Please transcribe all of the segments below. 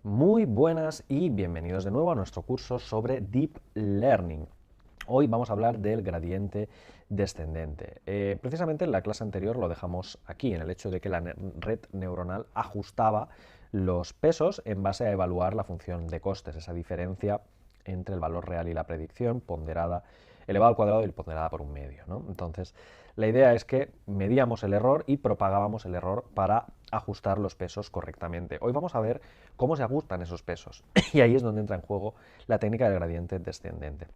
Muy buenas y bienvenidos de nuevo a nuestro curso sobre Deep Learning. Hoy vamos a hablar del gradiente descendente. Precisamente en la clase anterior lo dejamos aquí, en el hecho de que la red neuronal ajustaba los pesos en base a evaluar la función de costes, esa diferencia entre el valor real y la predicción ponderada elevado al cuadrado y ponderada por un medio, ¿no? Entonces, la idea es que medíamos el error y propagábamos el error para ajustar los pesos correctamente. Hoy vamos a ver cómo se ajustan esos pesos y ahí es donde entra en juego la técnica del gradiente descendente.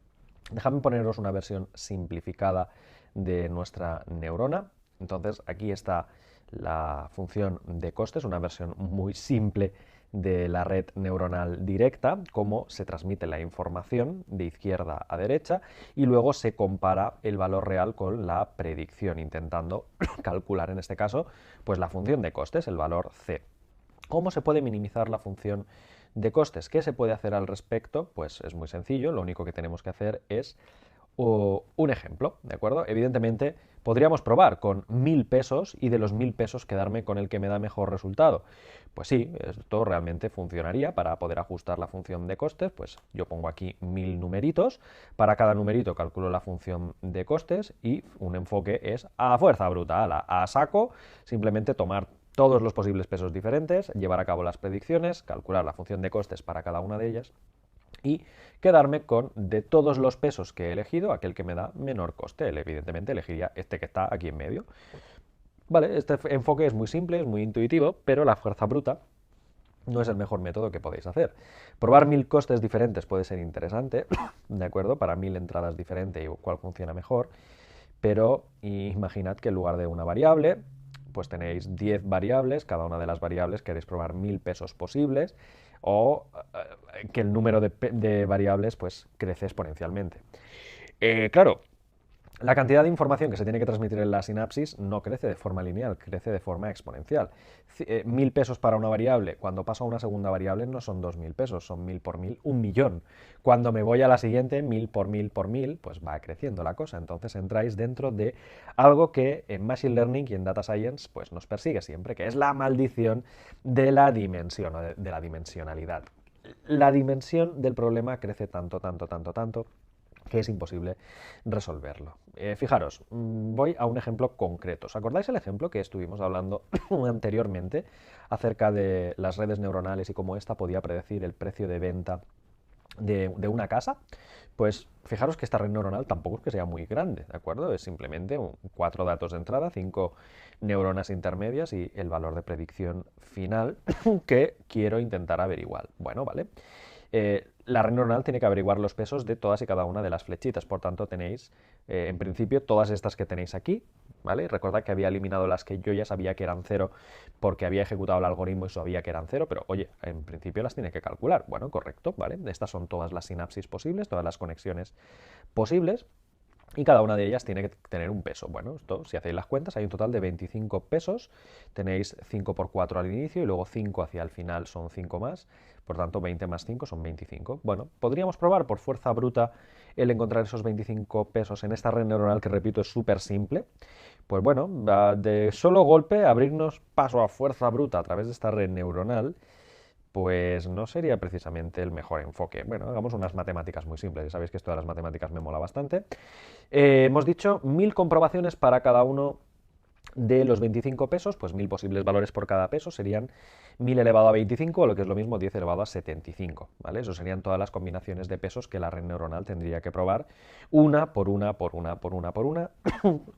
Dejadme poneros una versión simplificada de nuestra neurona. Entonces, aquí está la función de costes, una versión muy simple de la red neuronal directa, cómo se transmite la información de izquierda a derecha y luego se compara el valor real con la predicción, intentando calcular en este caso pues la función de costes, el valor c. ¿Cómo se puede minimizar la función de costes? ¿Qué se puede hacer al respecto? Pues es muy sencillo, lo único que tenemos que hacer es un ejemplo, ¿de acuerdo? Evidentemente podríamos probar con 1000 pesos y de los 1000 pesos quedarme con el que me da mejor resultado. Pues sí, esto realmente funcionaría para poder ajustar la función de costes. Pues yo pongo aquí 1000 numeritos, para cada numerito calculo la función de costes y un enfoque es a fuerza bruta, a saco, simplemente tomar todos los posibles pesos diferentes, llevar a cabo las predicciones, calcular la función de costes para cada una de ellas y quedarme con, de todos los pesos que he elegido, aquel que me da menor coste. Evidentemente elegiría este que está aquí en medio. Vale, este enfoque es muy simple, es muy intuitivo, pero la fuerza bruta no es el mejor método que podéis hacer. Probar 1000 costes diferentes puede ser interesante, ¿de acuerdo? Para 1000 entradas diferentes y cuál funciona mejor, pero imaginad que en lugar de una variable, pues tenéis 10 variables, cada una de las variables queréis probar 1000 pesos posibles, o que el número de variables pues crece exponencialmente. Claro, la cantidad de información que se tiene que transmitir en la sinapsis no crece de forma lineal, crece de forma exponencial. 1000 pesos para una variable, cuando paso a una segunda variable no son 2000 pesos, son 1000 por 1000, 1.000.000. Cuando me voy a la siguiente, 1000 por 1000 por 1000, pues va creciendo la cosa. Entonces entráis dentro de algo que en Machine Learning y en Data Science pues nos persigue siempre, que es la maldición de la dimensión o de la dimensionalidad. La dimensión del problema crece tanto, tanto, tanto, tanto que es imposible resolverlo. Fijaros, voy a un ejemplo concreto. ¿Os acordáis el ejemplo que estuvimos hablando anteriormente acerca de las redes neuronales y cómo ésta podía predecir el precio de venta de una casa? Pues fijaros que esta red neuronal tampoco es que sea muy grande, ¿de acuerdo? Es simplemente 4 datos de entrada, 5 neuronas intermedias y el valor de predicción final que quiero intentar averiguar. Bueno, vale. La red neuronal tiene que averiguar los pesos de todas y cada una de las flechitas, por tanto tenéis, en principio, todas estas que tenéis aquí, ¿vale? Recordad que había eliminado las que yo ya sabía que eran cero porque había ejecutado el algoritmo y sabía que eran cero, pero oye, en principio las tiene que calcular. Bueno, correcto, ¿vale? Estas son todas las sinapsis posibles, todas las conexiones posibles. Y cada una de ellas tiene que tener un peso. Bueno, esto, si hacéis las cuentas, hay un total de 25 pesos. Tenéis 5 por 4 al inicio y luego 5 hacia el final son 5 más. Por tanto, 20 más 5 son 25. Bueno, podríamos probar por fuerza bruta el encontrar esos 25 pesos en esta red neuronal que, repito, es súper simple. Pues bueno, de solo golpe abrirnos paso a fuerza bruta a través de esta red neuronal pues no sería precisamente el mejor enfoque. Bueno, hagamos unas matemáticas muy simples. Ya sabéis que esto de las matemáticas me mola bastante. Hemos dicho 1000 comprobaciones para cada uno de los 25 pesos, pues 1000 posibles valores por cada peso serían 1000 elevado a 25, o lo que es lo mismo 10 elevado a 75, ¿vale? Eso serían todas las combinaciones de pesos que la red neuronal tendría que probar una por una, por una, por una, por una,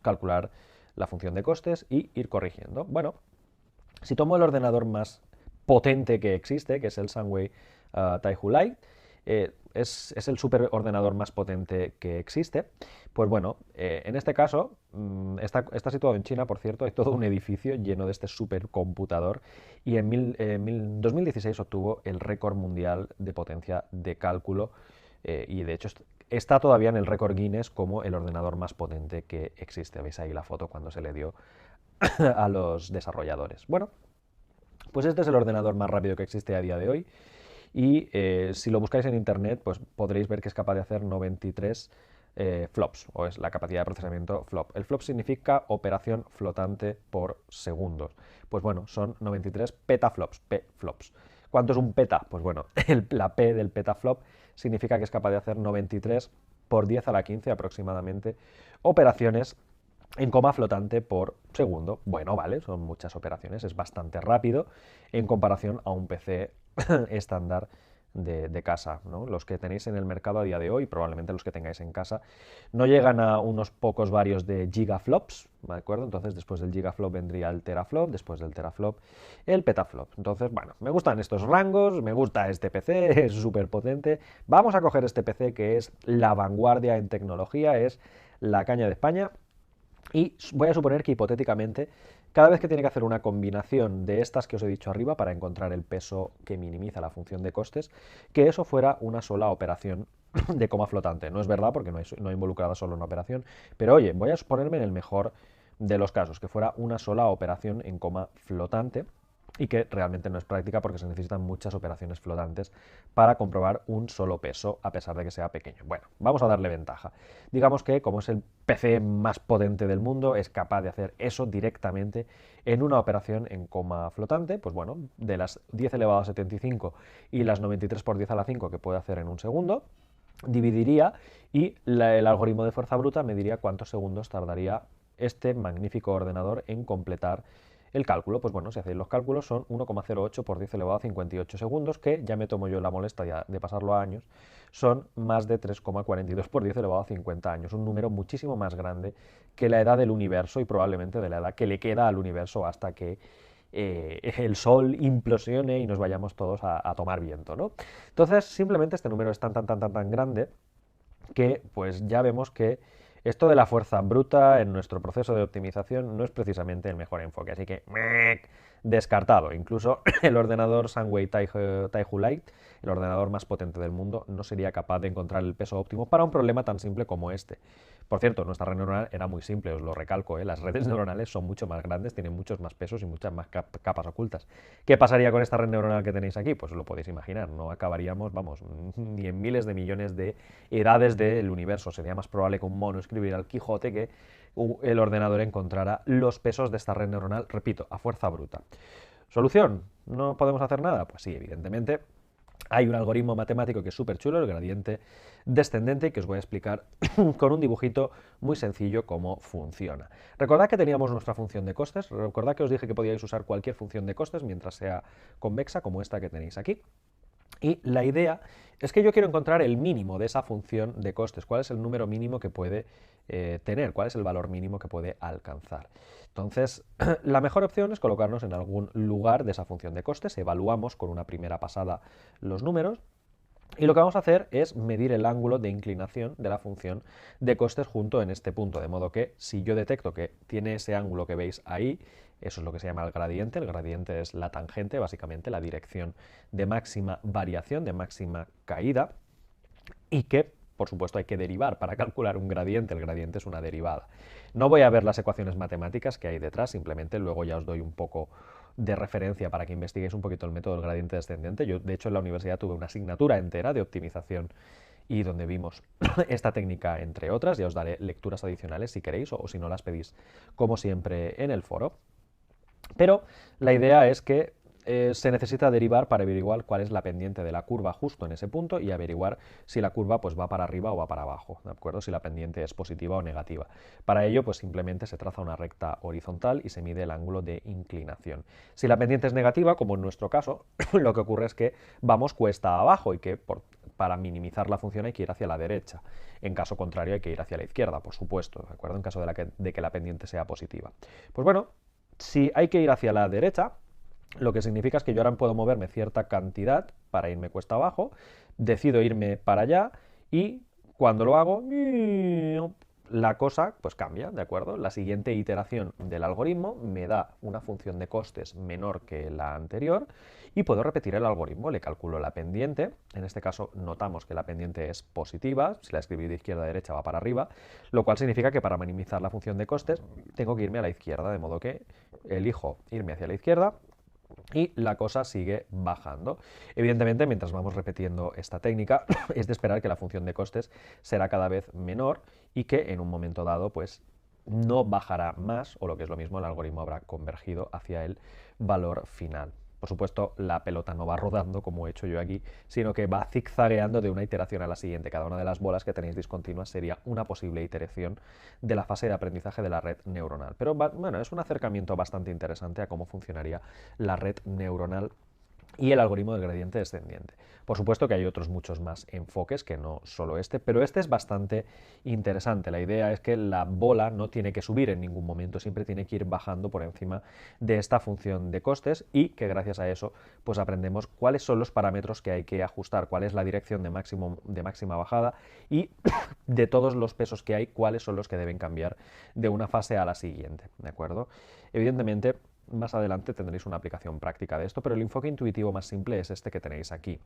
calcular la función de costes y ir corrigiendo. Bueno, si tomo el ordenador más potente que existe, que es el Sunway Taihu Lite, es el superordenador más potente que existe. Pues bueno, en este caso está situado en China, por cierto, hay todo un edificio lleno de este supercomputador y en 2016 obtuvo el récord mundial de potencia de cálculo y de hecho está todavía en el récord Guinness como el ordenador más potente que existe. Veis ahí la foto cuando se le dio a los desarrolladores. Bueno, pues este es el ordenador más rápido que existe a día de hoy y si lo buscáis en internet pues podréis ver que es capaz de hacer 93 flops, o es la capacidad de procesamiento flop. El flop significa operación flotante por segundos. Pues bueno, son 93 petaflops, p-flops. ¿Cuánto es un peta? Pues bueno, la P del petaflop significa que es capaz de hacer 93 por 10 a la 15 aproximadamente operaciones en coma flotante por segundo. Bueno, vale, son muchas operaciones, es bastante rápido en comparación a un PC estándar de casa, ¿no? Los que tenéis en el mercado a día de hoy, probablemente los que tengáis en casa, no llegan a unos pocos varios de gigaflops, ¿de acuerdo? Entonces después del gigaflop vendría el teraflop, después del teraflop el petaflop. Entonces, bueno, me gustan estos rangos, me gusta este PC, es súper potente. Vamos a coger este PC que es la vanguardia en tecnología, es la caña de España. Y voy a suponer que hipotéticamente, cada vez que tiene que hacer una combinación de estas que os he dicho arriba para encontrar el peso que minimiza la función de costes, que eso fuera una sola operación de coma flotante. No es verdad porque no hay involucrada solo una operación, pero oye, voy a ponerme en el mejor de los casos, que fuera una sola operación en coma flotante y que realmente no es práctica porque se necesitan muchas operaciones flotantes para comprobar un solo peso a pesar de que sea pequeño. Bueno, vamos a darle ventaja. Digamos que como es el PC más potente del mundo, es capaz de hacer eso directamente en una operación en coma flotante, pues bueno, de las 10 elevado a 75 y las 93 por 10 a la 5 que puede hacer en un segundo, dividiría y el algoritmo de fuerza bruta me diría cuántos segundos tardaría este magnífico ordenador en completar el cálculo. Pues bueno, si hacéis los cálculos son 1,08 por 10 elevado a 58 segundos, que ya me tomo yo la molestia de pasarlo a años, son más de 3,42 por 10 elevado a 50 años, un número muchísimo más grande que la edad del universo y probablemente de la edad que le queda al universo hasta que el Sol implosione y nos vayamos todos a tomar viento, ¿no? Entonces, simplemente este número es tan grande que pues ya vemos que esto de la fuerza bruta en nuestro proceso de optimización no es precisamente el mejor enfoque, así que descartado. Incluso el ordenador Sunway Taihu Lite, el ordenador más potente del mundo, no sería capaz de encontrar el peso óptimo para un problema tan simple como este. Por cierto, nuestra red neuronal era muy simple, os lo recalco, las redes neuronales son mucho más grandes, tienen muchos más pesos y muchas más capas ocultas. ¿Qué pasaría con esta red neuronal que tenéis aquí? Pues os lo podéis imaginar, no acabaríamos, vamos, ni en miles de millones de edades del universo. Sería más probable que un mono escribiera el Quijote que el ordenador encontrara los pesos de esta red neuronal, repito, a fuerza bruta. ¿Solución? ¿No podemos hacer nada? Pues sí, evidentemente. Hay un algoritmo matemático que es súper chulo, el gradiente descendente, que os voy a explicar con un dibujito muy sencillo cómo funciona. Recordad que teníamos nuestra función de costes, recordad que os dije que podíais usar cualquier función de costes mientras sea convexa, como esta que tenéis aquí. Y la idea es que yo quiero encontrar el mínimo de esa función de costes, cuál es el número mínimo que puede tener, cuál es el valor mínimo que puede alcanzar. Entonces, la mejor opción es colocarnos en algún lugar de esa función de costes, evaluamos con una primera pasada los números, y lo que vamos a hacer es medir el ángulo de inclinación de la función de costes junto en este punto, de modo que si yo detecto que tiene ese ángulo que veis ahí, eso es lo que se llama el gradiente es la tangente, básicamente la dirección de máxima variación, de máxima caída, y que por supuesto hay que derivar para calcular un gradiente, el gradiente es una derivada. No voy a ver las ecuaciones matemáticas que hay detrás, simplemente luego ya os doy un poco de referencia para que investiguéis un poquito el método del gradiente descendente. Yo, de hecho, en la universidad tuve una asignatura entera de optimización y donde vimos esta técnica, entre otras. Ya os daré lecturas adicionales si queréis o si no las pedís, como siempre, en el foro. Pero la idea es que se necesita derivar para averiguar cuál es la pendiente de la curva justo en ese punto y averiguar si la curva pues, va para arriba o va para abajo, ¿de acuerdo? Si la pendiente es positiva o negativa. Para ello, pues simplemente se traza una recta horizontal y se mide el ángulo de inclinación. Si la pendiente es negativa, como en nuestro caso, lo que ocurre es que vamos cuesta abajo y que para minimizar la función hay que ir hacia la derecha. En caso contrario hay que ir hacia la izquierda, por supuesto, ¿de acuerdo? En caso de que la pendiente sea positiva. Pues bueno, si hay que ir hacia la derecha, lo que significa es que yo ahora puedo moverme cierta cantidad para irme cuesta abajo, decido irme para allá y cuando lo hago, la cosa pues cambia, ¿de acuerdo? La siguiente iteración del algoritmo me da una función de costes menor que la anterior y puedo repetir el algoritmo, le calculo la pendiente, en este caso notamos que la pendiente es positiva, si la escribí de izquierda a derecha va para arriba, lo cual significa que para minimizar la función de costes tengo que irme a la izquierda, de modo que elijo irme hacia la izquierda y la cosa sigue bajando. Evidentemente, mientras vamos repitiendo esta técnica, es de esperar que la función de costes será cada vez menor y que en un momento dado, pues, no bajará más, o lo que es lo mismo, el algoritmo habrá convergido hacia el valor final. Por supuesto, la pelota no va rodando como he hecho yo aquí, sino que va zigzagueando de una iteración a la siguiente. Cada una de las bolas que tenéis discontinuas sería una posible iteración de la fase de aprendizaje de la red neuronal. Pero bueno, es un acercamiento bastante interesante a cómo funcionaría la red neuronal y el algoritmo del gradiente descendiente. Por supuesto que hay otros muchos más enfoques que no solo este, pero este es bastante interesante. La idea es que la bola no tiene que subir en ningún momento, siempre tiene que ir bajando por encima de esta función de costes y que gracias a eso pues aprendemos cuáles son los parámetros que hay que ajustar, cuál es la dirección de máxima bajada y de todos los pesos que hay, cuáles son los que deben cambiar de una fase a la siguiente, ¿de acuerdo? Evidentemente, más adelante tendréis una aplicación práctica de esto, pero el enfoque intuitivo más simple es este que tenéis aquí,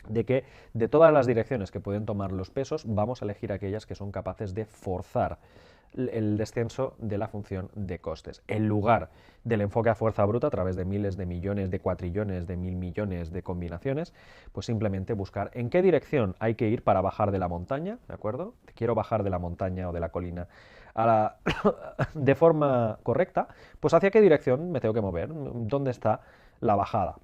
de que de todas las direcciones que pueden tomar los pesos, vamos a elegir aquellas que son capaces de forzar el descenso de la función de costes, en lugar del enfoque a fuerza bruta a través de miles de millones, de cuatrillones, de mil millones de combinaciones, pues simplemente buscar en qué dirección hay que ir para bajar de la montaña, ¿de acuerdo? Quiero bajar de la montaña o de la colina de forma correcta, pues hacia qué dirección me tengo que mover, dónde está la bajada.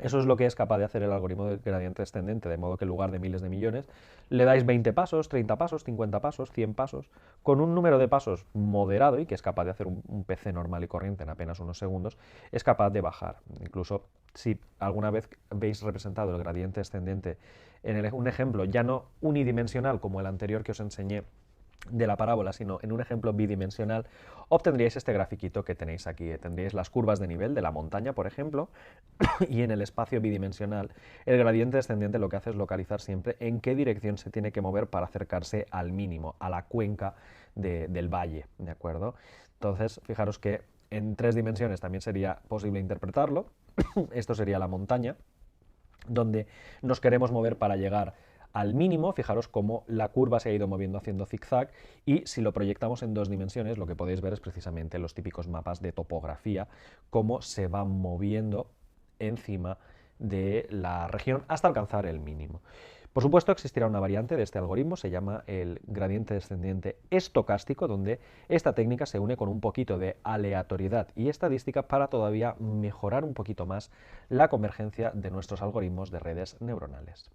Eso es lo que es capaz de hacer el algoritmo del gradiente descendente, de modo que en lugar de miles de millones, le dais 20 pasos, 30 pasos, 50 pasos, 100 pasos, con un número de pasos moderado y que es capaz de hacer un PC normal y corriente en apenas unos segundos, es capaz de bajar. Incluso si alguna vez veis representado el gradiente descendente en un ejemplo ya no unidimensional como el anterior que os enseñé de la parábola, sino en un ejemplo bidimensional, obtendríais este grafiquito que tenéis aquí. Tendríais las curvas de nivel de la montaña, por ejemplo, y en el espacio bidimensional el gradiente descendiente lo que hace es localizar siempre en qué dirección se tiene que mover para acercarse al mínimo, a la cuenca del valle, ¿de acuerdo? Entonces, fijaros que en 3 dimensiones también sería posible interpretarlo. Esto sería la montaña, donde nos queremos mover para llegar al mínimo. Fijaros cómo la curva se ha ido moviendo haciendo zigzag, y si lo proyectamos en 2 dimensiones, lo que podéis ver es precisamente los típicos mapas de topografía, cómo se va moviendo encima de la región hasta alcanzar el mínimo. Por supuesto, existirá una variante de este algoritmo, se llama el gradiente descendiente estocástico, donde esta técnica se une con un poquito de aleatoriedad y estadística para todavía mejorar un poquito más la convergencia de nuestros algoritmos de redes neuronales.